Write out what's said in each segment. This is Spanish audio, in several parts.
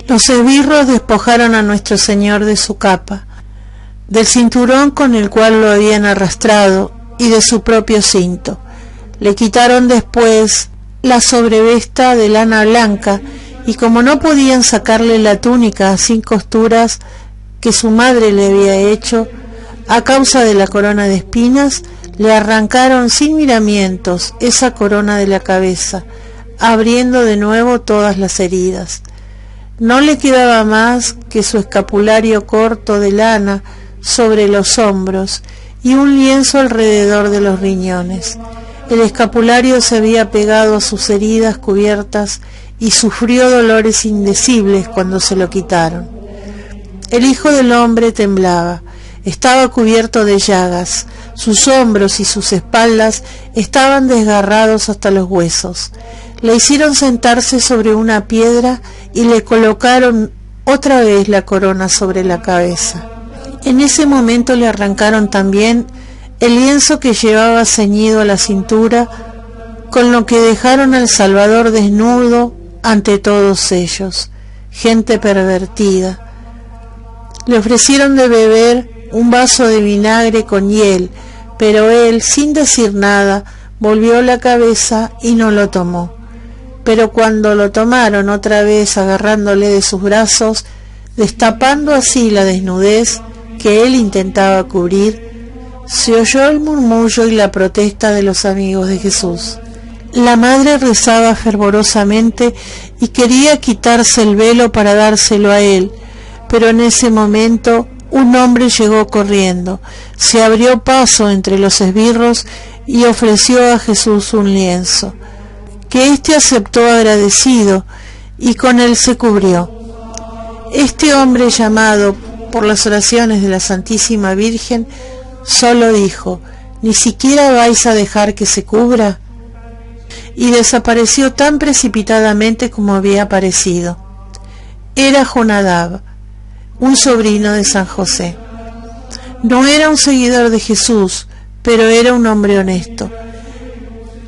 Los esbirros despojaron a nuestro Señor de su capa, del cinturón con el cual lo habían arrastrado y de su propio cinto. Le quitaron después la sobrevesta de lana blanca, y como no podían sacarle la túnica sin costuras que su madre le había hecho, a causa de la corona de espinas, le arrancaron sin miramientos esa corona de la cabeza, abriendo de nuevo todas las heridas. No le quedaba más que su escapulario corto de lana sobre los hombros y un lienzo alrededor de los riñones. El escapulario se había pegado a sus heridas cubiertas y sufrió dolores indecibles cuando se lo quitaron. El Hijo del Hombre temblaba, estaba cubierto de llagas, sus hombros y sus espaldas estaban desgarrados hasta los huesos. Le hicieron sentarse sobre una piedra y le colocaron otra vez la corona sobre la cabeza. En ese momento le arrancaron también el lienzo que llevaba ceñido a la cintura, con lo que dejaron al Salvador desnudo ante todos ellos, gente pervertida. Le ofrecieron de beber un vaso de vinagre con hiel, pero él, sin decir nada, volvió la cabeza y no lo tomó. Pero cuando lo tomaron otra vez agarrándole de sus brazos, destapando así la desnudez que él intentaba cubrir, se oyó el murmullo y la protesta de los amigos de Jesús. La madre rezaba fervorosamente y quería quitarse el velo para dárselo a él, pero en ese momento un hombre llegó corriendo, se abrió paso entre los esbirros y ofreció a Jesús un lienzo, que éste aceptó agradecido y con él se cubrió. Este hombre, llamado por las oraciones de la Santísima Virgen, solo dijo: ¿ni siquiera vais a dejar que se cubra? Y desapareció tan precipitadamente como había aparecido. Era Jonadab, un sobrino de San José. No era un seguidor de Jesús, pero era un hombre honesto.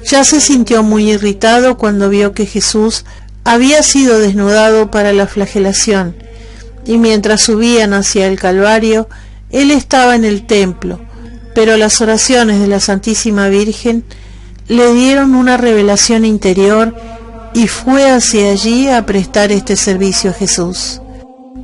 Ya se sintió muy irritado cuando vio que Jesús había sido desnudado para la flagelación, y mientras subían hacia el Calvario, él estaba en el templo, pero las oraciones de la Santísima Virgen le dieron una revelación interior y fue hacia allí a prestar este servicio a Jesús.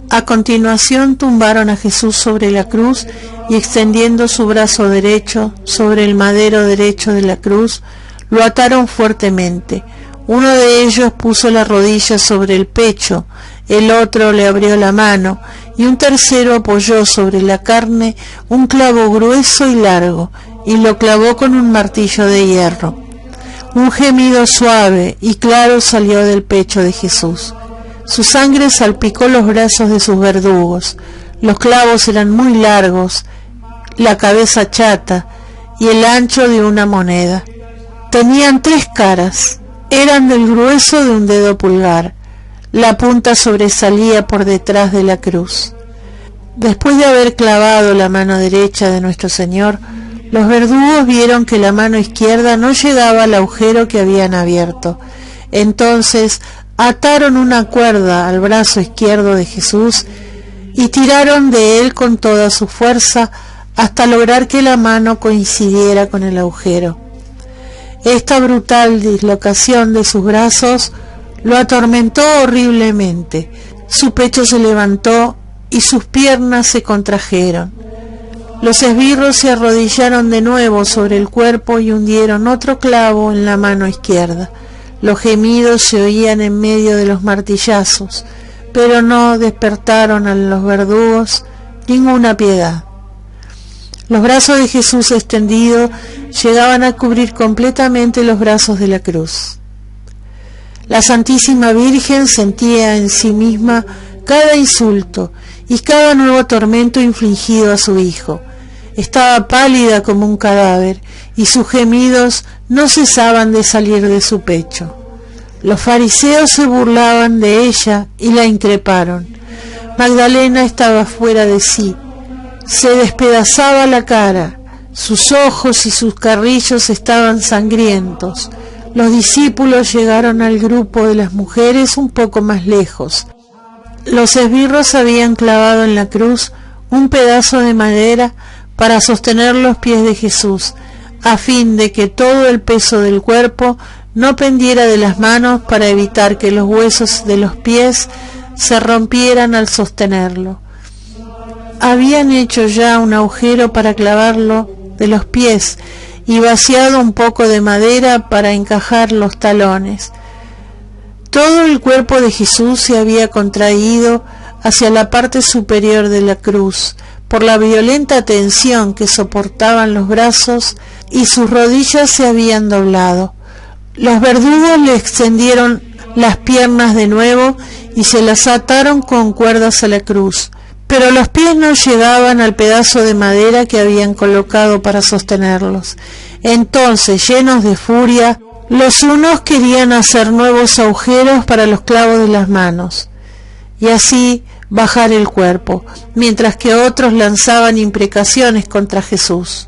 A continuación tumbaron a Jesús sobre la cruz y, extendiendo su brazo derecho sobre el madero derecho de la cruz, lo ataron fuertemente. Uno de ellos puso la rodilla sobre el pecho, el otro le abrió la mano, y un tercero apoyó sobre la carne un clavo grueso y largo, y lo clavó con un martillo de hierro. Un gemido suave y claro salió del pecho de Jesús. Su sangre salpicó los brazos de sus verdugos. Los clavos eran muy largos, la cabeza chata y el ancho de una moneda. Tenían 3 caras, eran del grueso de un dedo pulgar. La punta sobresalía por detrás de la cruz. Después de haber clavado la mano derecha de nuestro Señor, los verdugos vieron que la mano izquierda no llegaba al agujero que habían abierto. Entonces ataron una cuerda al brazo izquierdo de Jesús y tiraron de él con toda su fuerza hasta lograr que la mano coincidiera con el agujero. Esta brutal dislocación de sus brazos lo atormentó horriblemente. Su pecho se levantó y sus piernas se contrajeron. Los esbirros se arrodillaron de nuevo sobre el cuerpo y hundieron otro clavo en la mano izquierda. Los gemidos se oían en medio de los martillazos, pero no despertaron a los verdugos ninguna piedad. Los brazos de Jesús extendidos llegaban a cubrir completamente los brazos de la cruz. La Santísima Virgen sentía en sí misma cada insulto y cada nuevo tormento infligido a su Hijo. Estaba pálida como un cadáver y sus gemidos no cesaban de salir de su pecho. Los fariseos se burlaban de ella y la increparon. Magdalena estaba fuera de sí, se despedazaba la cara, Sus ojos y sus carrillos estaban sangrientos. Los discípulos llegaron al grupo de las mujeres un poco más lejos. Los esbirros habían clavado en la cruz un pedazo de madera para sostener los pies de Jesús, a fin de que todo el peso del cuerpo no pendiera de las manos, para evitar que los huesos de los pies se rompieran al sostenerlo. Habían hecho ya un agujero para clavarlo de los pies y vaciado un poco de madera para encajar los talones. Todo el cuerpo de Jesús se había contraído hacia la parte superior de la cruz por la violenta tensión que soportaban los brazos, y sus rodillas se habían doblado. Los verdugos le extendieron las piernas de nuevo y se las ataron con cuerdas a la cruz, pero los pies no llegaban al pedazo de madera que habían colocado para sostenerlos. Entonces, llenos de furia, los unos querían hacer nuevos agujeros para los clavos de las manos, y así bajar el cuerpo, mientras que otros lanzaban imprecaciones contra Jesús.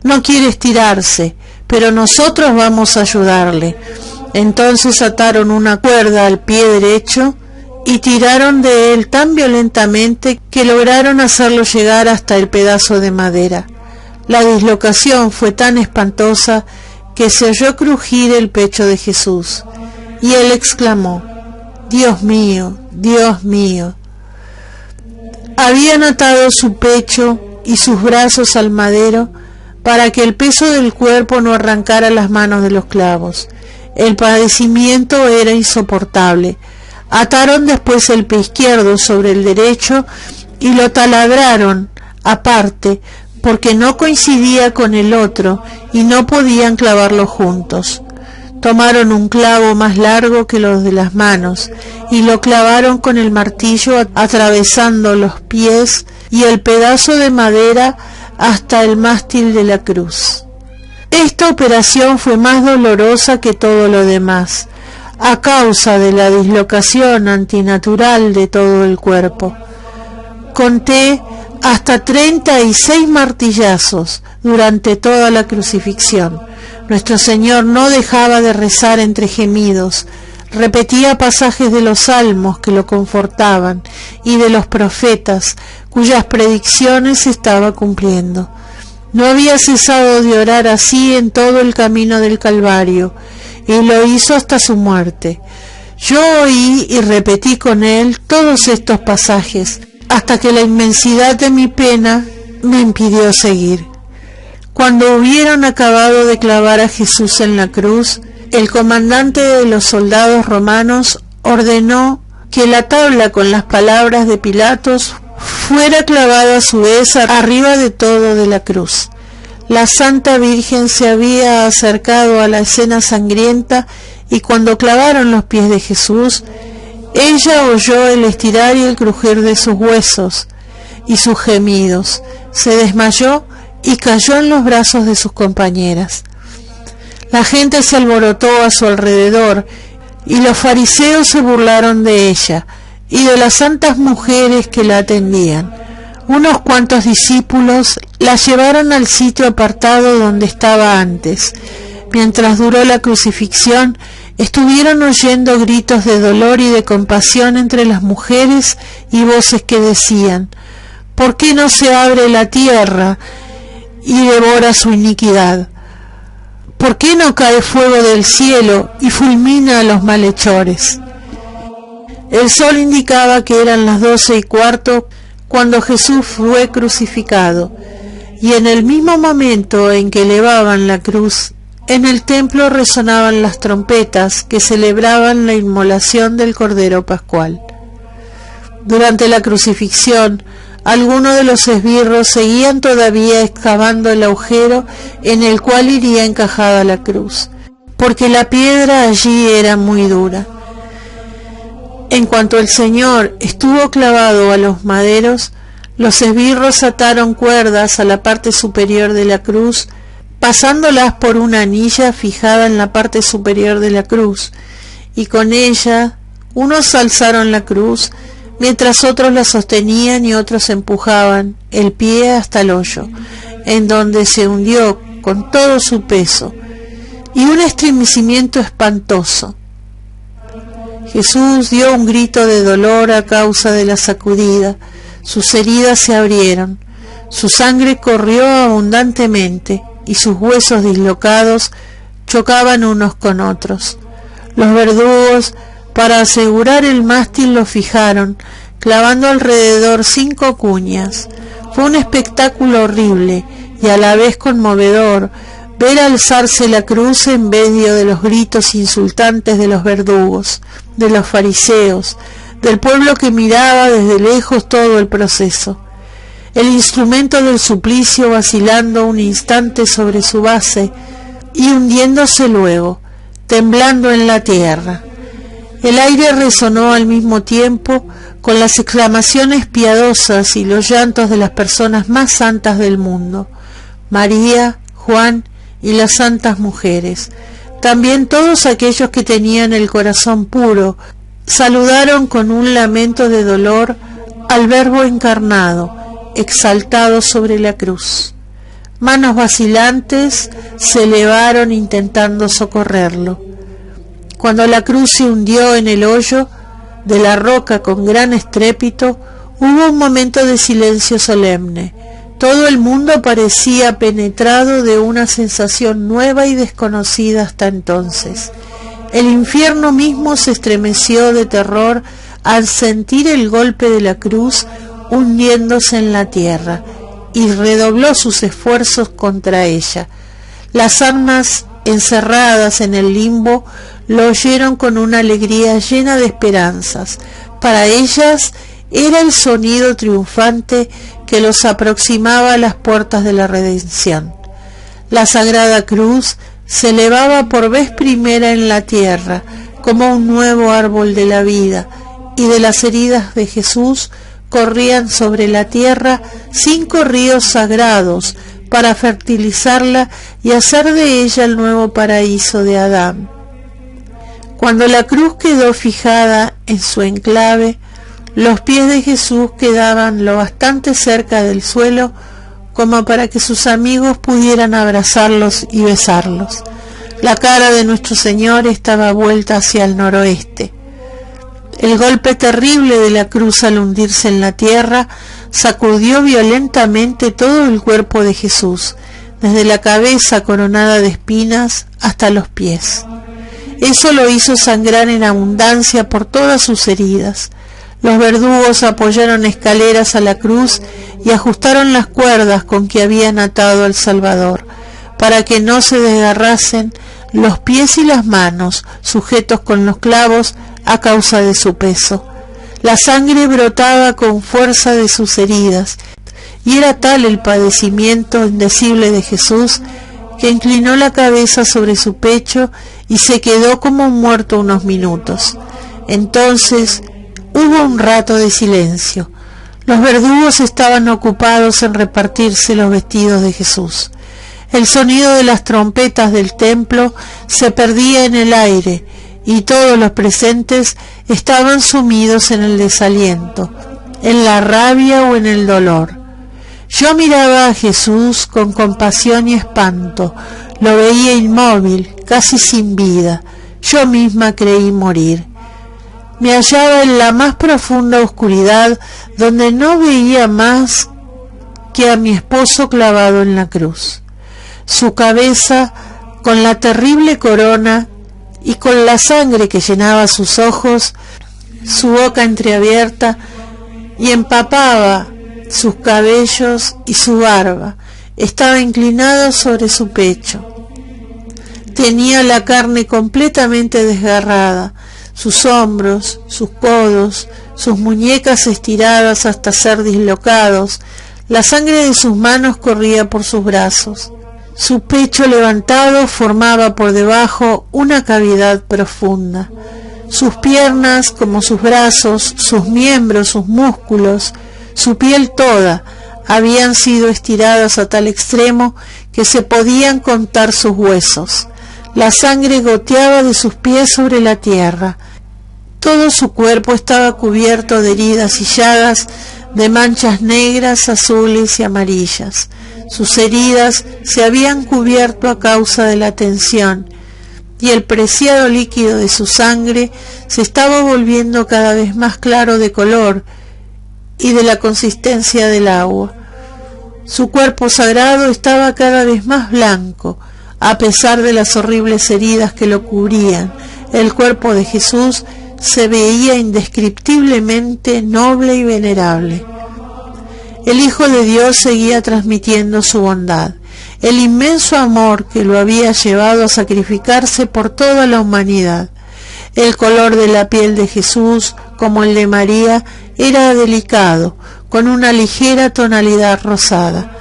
No quiere estirarse, pero nosotros vamos a ayudarle. Entonces ataron una cuerda al pie derecho y tiraron de él tan violentamente que lograron hacerlo llegar hasta el pedazo de madera. La dislocación fue tan espantosa que se oyó crujir el pecho de Jesús, y él exclamó: «Dios mío, Dios mío». Habían atado su pecho y sus brazos al madero para que el peso del cuerpo no arrancara las manos de los clavos. El padecimiento era insoportable. Ataron después el pie izquierdo sobre el derecho y lo taladraron aparte, porque no coincidía con el otro y no podían clavarlo juntos. Tomaron un clavo más largo que los de las manos y lo clavaron con el martillo, atravesando los pies y el pedazo de madera hasta el mástil de la cruz. Esta operación fue más dolorosa que todo lo demás, a causa de la dislocación antinatural de todo el cuerpo. Conté hasta 36 martillazos durante toda la crucifixión. Nuestro Señor no dejaba de rezar entre gemidos, repetía pasajes de los salmos que lo confortaban y de los profetas, cuyas predicciones estaba cumpliendo. No había cesado de orar así en todo el camino del Calvario, y lo hizo hasta su muerte. Yo oí y repetí con él todos estos pasajes, hasta que la inmensidad de mi pena me impidió seguir. Cuando hubieron acabado de clavar a Jesús en la cruz, el comandante de los soldados romanos ordenó que la tabla con las palabras de Pilatos fuera clavada a su vez arriba de todo de la cruz. La Santa Virgen se había acercado a la escena sangrienta, y cuando clavaron los pies de Jesús, ella oyó el estirar y el crujir de sus huesos y sus gemidos. Se desmayó y cayó en los brazos de sus compañeras. La gente se alborotó a su alrededor, y los fariseos se burlaron de ella y de las santas mujeres que la atendían. Unos cuantos discípulos la llevaron al sitio apartado donde estaba antes. Mientras duró la crucifixión, estuvieron oyendo gritos de dolor y de compasión entre las mujeres y voces que decían: ¿por qué no se abre la tierra y devora su iniquidad? ¿Por qué no cae fuego del cielo y fulmina a los malhechores? El sol indicaba que eran las 12:15 cuando Jesús fue crucificado, y en el mismo momento en que elevaban la cruz, en el templo resonaban las trompetas que celebraban la inmolación del Cordero Pascual. Durante la crucifixión, algunos de los esbirros seguían todavía excavando el agujero en el cual iría encajada la cruz, porque la piedra allí era muy dura. En cuanto el Señor estuvo clavado a los maderos, los esbirros ataron cuerdas a la parte superior de la cruz, pasándolas por una anilla fijada en la parte superior de la cruz, y con ella unos alzaron la cruz, mientras otros la sostenían y otros empujaban el pie hasta el hoyo, en donde se hundió con todo su peso, y un estremecimiento espantoso. Jesús dio un grito de dolor a causa de la sacudida. Sus heridas se abrieron, su sangre corrió abundantemente y sus huesos dislocados chocaban unos con otros. Los verdugos, para asegurar el mástil, lo fijaron, clavando alrededor 5 cuñas. Fue un espectáculo horrible y a la vez conmovedor ver alzarse la cruz en medio de los gritos insultantes de los verdugos, de los fariseos, del pueblo que miraba desde lejos todo el proceso. El instrumento del suplicio vacilando un instante sobre su base y hundiéndose luego, temblando en la tierra. El aire resonó al mismo tiempo con las exclamaciones piadosas y los llantos de las personas más santas del mundo, María, Juan y las santas mujeres. También todos aquellos que tenían el corazón puro saludaron con un lamento de dolor al Verbo encarnado, exaltado sobre la cruz. Manos vacilantes se elevaron intentando socorrerlo. Cuando la cruz se hundió en el hoyo de la roca con gran estrépito, hubo un momento de silencio solemne. Todo el mundo parecía penetrado de una sensación nueva y desconocida hasta entonces. El infierno mismo se estremeció de terror al sentir el golpe de la cruz hundiéndose en la tierra, y redobló sus esfuerzos contra ella. Las almas encerradas en el limbo lo oyeron con una alegría llena de esperanzas. Para ellas era el sonido triunfante que los aproximaba a las puertas de la redención. La sagrada cruz se elevaba por vez primera en la tierra como un nuevo árbol de la vida, y de las heridas de Jesús corrían sobre la tierra 5 ríos sagrados para fertilizarla y hacer de ella el nuevo paraíso de Adán. Cuando la cruz quedó fijada en su enclave, los pies de Jesús quedaban lo bastante cerca del suelo como para que sus amigos pudieran abrazarlos y besarlos. La cara de nuestro Señor estaba vuelta hacia el noroeste. El golpe terrible de la cruz al hundirse en la tierra sacudió violentamente todo el cuerpo de Jesús, desde la cabeza coronada de espinas hasta los pies. Eso lo hizo sangrar en abundancia por todas sus heridas. Los verdugos apoyaron escaleras a la cruz y ajustaron las cuerdas con que habían atado al Salvador, para que no se desgarrasen los pies y las manos, sujetos con los clavos a causa de su peso. La sangre brotaba con fuerza de sus heridas, y era tal el padecimiento indecible de Jesús, que inclinó la cabeza sobre su pecho y se quedó como muerto unos minutos. Entonces hubo un rato de silencio. Los verdugos estaban ocupados en repartirse los vestidos de Jesús. El sonido de las trompetas del templo se perdía en el aire, y todos los presentes estaban sumidos en el desaliento, en la rabia o en el dolor. Yo miraba a Jesús con compasión y espanto, lo veía inmóvil, casi sin vida. Yo misma creí morir. Me hallaba en la más profunda oscuridad, donde no veía más que a mi esposo clavado en la cruz. Su cabeza, con la terrible corona y con la sangre que llenaba sus ojos, su boca entreabierta y empapaba sus cabellos y su barba, estaba inclinado sobre su pecho. Tenía la carne completamente desgarrada, sus hombros, sus codos, sus muñecas estiradas hasta ser dislocados. La sangre de sus manos corría por sus brazos. Su pecho levantado formaba por debajo una cavidad profunda. Sus piernas, como sus brazos, sus miembros, sus músculos, su piel toda, habían sido estiradas a tal extremo que se podían contar sus huesos. La sangre goteaba de sus pies sobre la tierra. Todo su cuerpo estaba cubierto de heridas y llagas de manchas negras, azules y amarillas. Sus heridas se habían cubierto a causa de la tensión, y el preciado líquido de su sangre se estaba volviendo cada vez más claro de color y de la consistencia del agua. Su cuerpo sagrado estaba cada vez más blanco, a pesar de las horribles heridas que lo cubrían. El cuerpo de Jesús se veía indescriptiblemente noble y venerable. El Hijo de Dios seguía transmitiendo su bondad, el inmenso amor que lo había llevado a sacrificarse por toda la humanidad. El color de la piel de Jesús, como el de María, era delicado, con una ligera tonalidad rosada.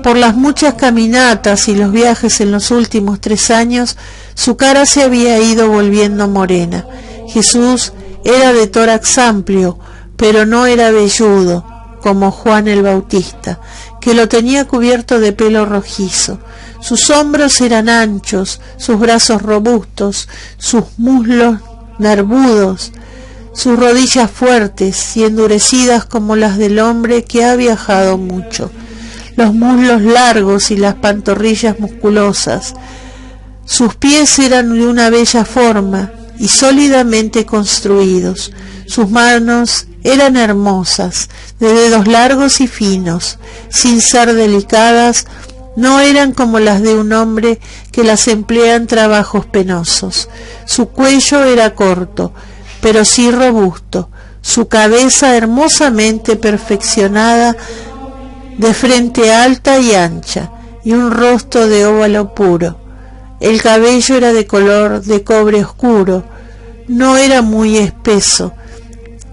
Por las muchas caminatas y los viajes en los últimos 3 años, su cara se había ido volviendo morena. Jesús era de tórax amplio, pero no era velludo, como Juan el Bautista, que lo tenía cubierto de pelo rojizo. Sus hombros eran anchos, sus brazos robustos, sus muslos nervudos, sus rodillas fuertes y endurecidas como las del hombre que ha viajado mucho, los muslos largos y las pantorrillas musculosas. Sus pies eran de una bella forma y sólidamente construidos. Sus manos eran hermosas, de dedos largos y finos, sin ser delicadas. No eran como las de un hombre que las emplea en trabajos penosos. Su cuello era corto, pero sí robusto, su cabeza hermosamente perfeccionada, de frente alta y ancha, y un rostro de óvalo puro. El cabello era de color de cobre oscuro, no era muy espeso,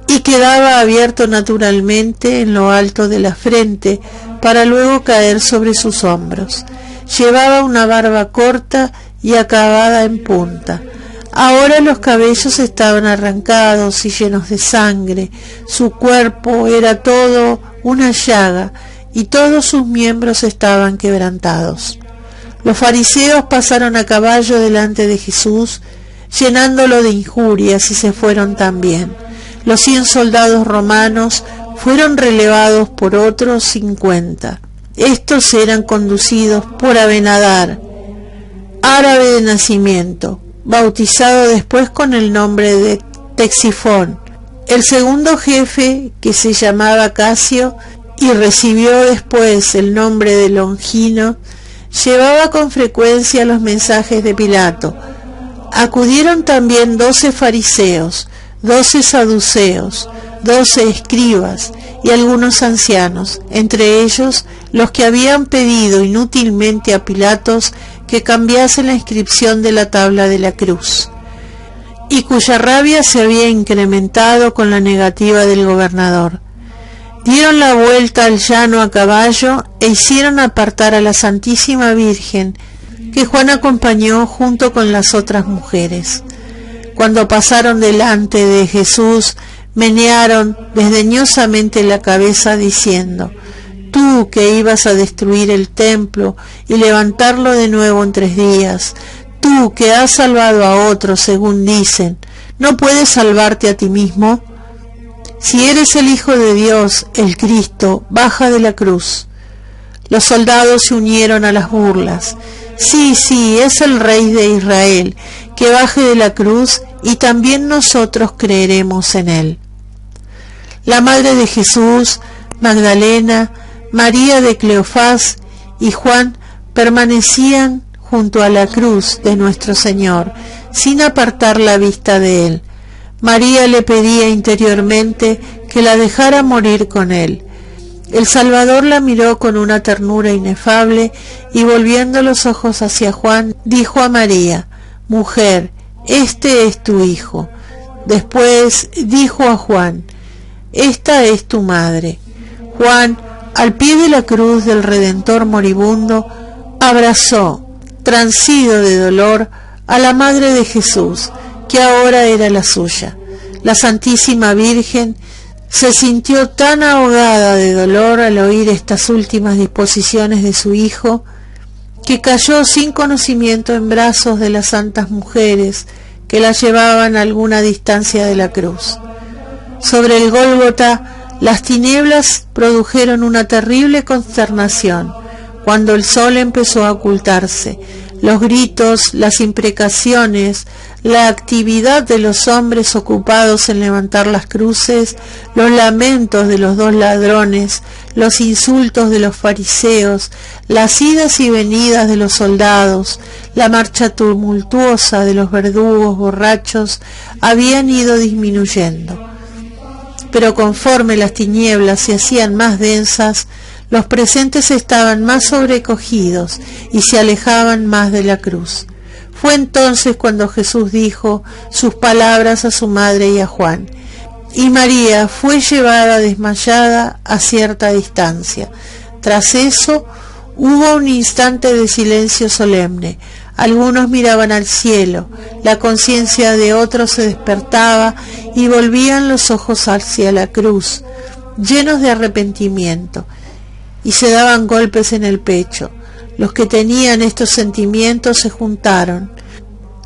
y quedaba abierto naturalmente en lo alto de la frente, para luego caer sobre sus hombros. Llevaba una barba corta y acabada en punta. Ahora los cabellos estaban arrancados y llenos de sangre. Su cuerpo era todo una llaga, y todos sus miembros estaban quebrantados. Los fariseos pasaron a caballo delante de Jesús, llenándolo de injurias, y se fueron también. Los 100 soldados romanos fueron relevados por otros 50. Estos eran conducidos por Abenadar, árabe de nacimiento, bautizado después con el nombre de Ctesifón. El segundo jefe, que se llamaba Casio y recibió después el nombre de Longino, llevaba con frecuencia los mensajes de Pilato. Acudieron también 12 fariseos, 12 saduceos, 12 escribas y algunos ancianos, entre ellos los que habían pedido inútilmente a Pilatos que cambiase la inscripción de la tabla de la cruz, y cuya rabia se había incrementado con la negativa del gobernador. Dieron la vuelta al llano a caballo e hicieron apartar a la Santísima Virgen, que Juan acompañó junto con las otras mujeres. Cuando pasaron delante de Jesús, menearon desdeñosamente la cabeza diciendo: tú que ibas a destruir el templo y levantarlo de nuevo en 3 días, tú que has salvado a otros según dicen, ¿no puedes salvarte a ti mismo? Si eres el Hijo de Dios, el Cristo, baja de la cruz. Los soldados se unieron a las burlas. Sí, es el Rey de Israel, que baje de la cruz y también nosotros creeremos en él. La madre de Jesús, Magdalena, María de Cleofás y Juan permanecían junto a la cruz de nuestro Señor, sin apartar la vista de él. María le pedía interiormente que la dejara morir con él. El Salvador la miró con una ternura inefable y, volviendo los ojos hacia Juan, dijo a María: mujer, este es tu hijo. Después dijo a Juan: esta es tu madre. Juan, al pie de la cruz del Redentor moribundo, abrazó, transido de dolor, a la madre de Jesús, que ahora era la suya. La Santísima Virgen se sintió tan ahogada de dolor al oír estas últimas disposiciones de su hijo, que cayó sin conocimiento en brazos de las santas mujeres que la llevaban a alguna distancia de la cruz. Sobre el Gólgota Las tinieblas produjeron una terrible consternación cuando el sol empezó a ocultarse. Los gritos, las imprecaciones, la actividad de los hombres ocupados en levantar las cruces, los lamentos de los dos ladrones, los insultos de los fariseos, las idas y venidas de los soldados, la marcha tumultuosa de los verdugos borrachos habían ido disminuyendo. Pero conforme las tinieblas se hacían más densas, los presentes estaban más sobrecogidos y se alejaban más de la cruz. Fue entonces cuando Jesús dijo sus palabras a su madre y a Juan, y María fue llevada desmayada a cierta distancia. Tras eso hubo un instante de silencio solemne. Algunos miraban al cielo, la conciencia de otros se despertaba y volvían los ojos hacia la cruz, llenos de arrepentimiento, y se daban golpes en el pecho. Los que tenían estos sentimientos se juntaron.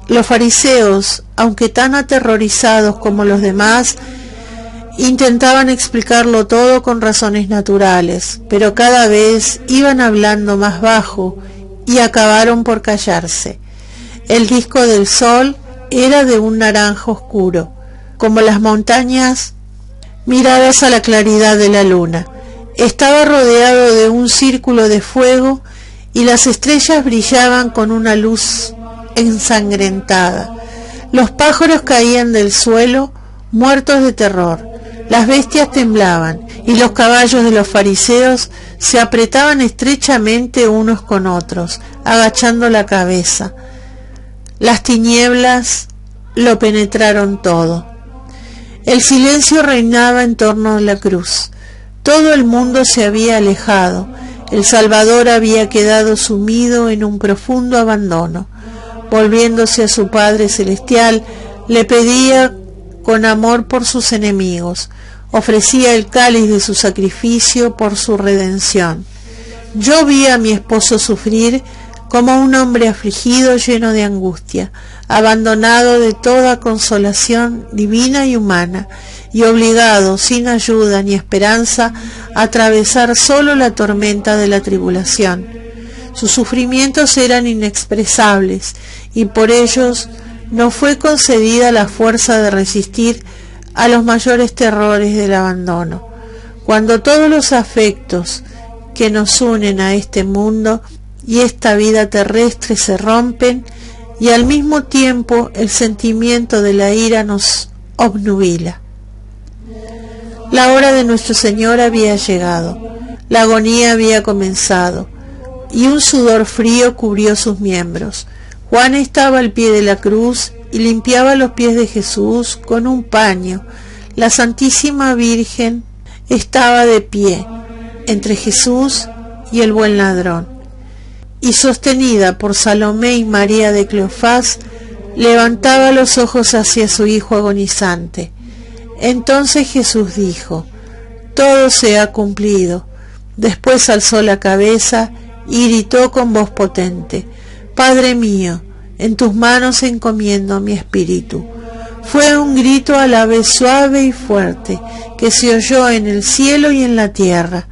Los fariseos, aunque tan aterrorizados como los demás, intentaban explicarlo todo con razones naturales, pero cada vez iban hablando más bajo y acabaron por callarse. El disco del sol era de un naranja oscuro, como las montañas miradas a la claridad de la luna. Estaba rodeado de un círculo de fuego y las estrellas brillaban con una luz ensangrentada. Los pájaros caían del suelo, muertos de terror. Las bestias temblaban y los caballos de los fariseos se apretaban estrechamente unos con otros, agachando la cabeza. Las tinieblas lo penetraron todo. El silencio reinaba en torno a la cruz. Todo el mundo se había alejado. El Salvador había quedado sumido en un profundo abandono. Volviéndose a su Padre Celestial, le pedía con amor por sus enemigos, ofrecía el cáliz de su sacrificio por su redención. Yo vi a mi esposo sufrir como un hombre afligido, lleno de angustia, abandonado de toda consolación divina y humana, y obligado, sin ayuda ni esperanza, a atravesar solo la tormenta de la tribulación. Sus sufrimientos eran inexpresables, y por ellos no fue concedida la fuerza de resistir a los mayores terrores del abandono. Cuando todos los afectos que nos unen a este mundo y esta vida terrestre se rompen, y al mismo tiempo el sentimiento de la ira nos obnubila. La hora de nuestro Señor había llegado, la agonía había comenzado, y un sudor frío cubrió sus miembros. Juan estaba al pie de la cruz y limpiaba los pies de Jesús con un paño. La Santísima Virgen estaba de pie entre Jesús y el buen ladrón, y sostenida por Salomé y María de Cleofás, levantaba los ojos hacia su hijo agonizante. Entonces Jesús dijo: todo se ha cumplido. Después alzó la cabeza y gritó con voz potente: Padre mío, en tus manos encomiendo mi espíritu. Fue un grito a la vez suave y fuerte, que se oyó en el cielo y en la tierra.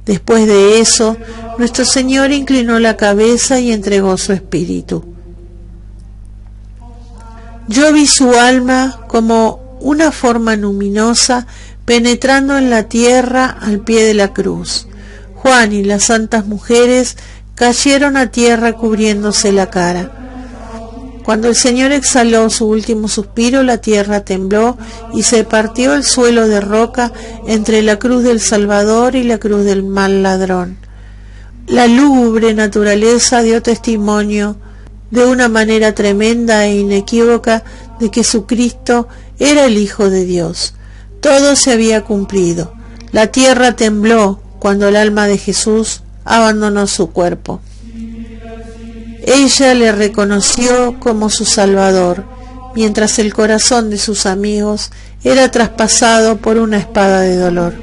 Después de eso, nuestro Señor inclinó la cabeza y entregó su espíritu. Yo vi su alma como una forma luminosa penetrando en la tierra al pie de la cruz. Juan y las santas mujeres cayeron a tierra cubriéndose la cara. Cuando el Señor exhaló su último suspiro, la tierra tembló y se partió el suelo de roca entre la cruz del Salvador y la cruz del mal ladrón. La lúgubre naturaleza dio testimonio de una manera tremenda e inequívoca de que su Cristo era el Hijo de Dios. Todo se había cumplido. La tierra tembló cuando el alma de Jesús abandonó su cuerpo. Ella le reconoció como su Salvador, mientras el corazón de sus amigos era traspasado por una espada de dolor.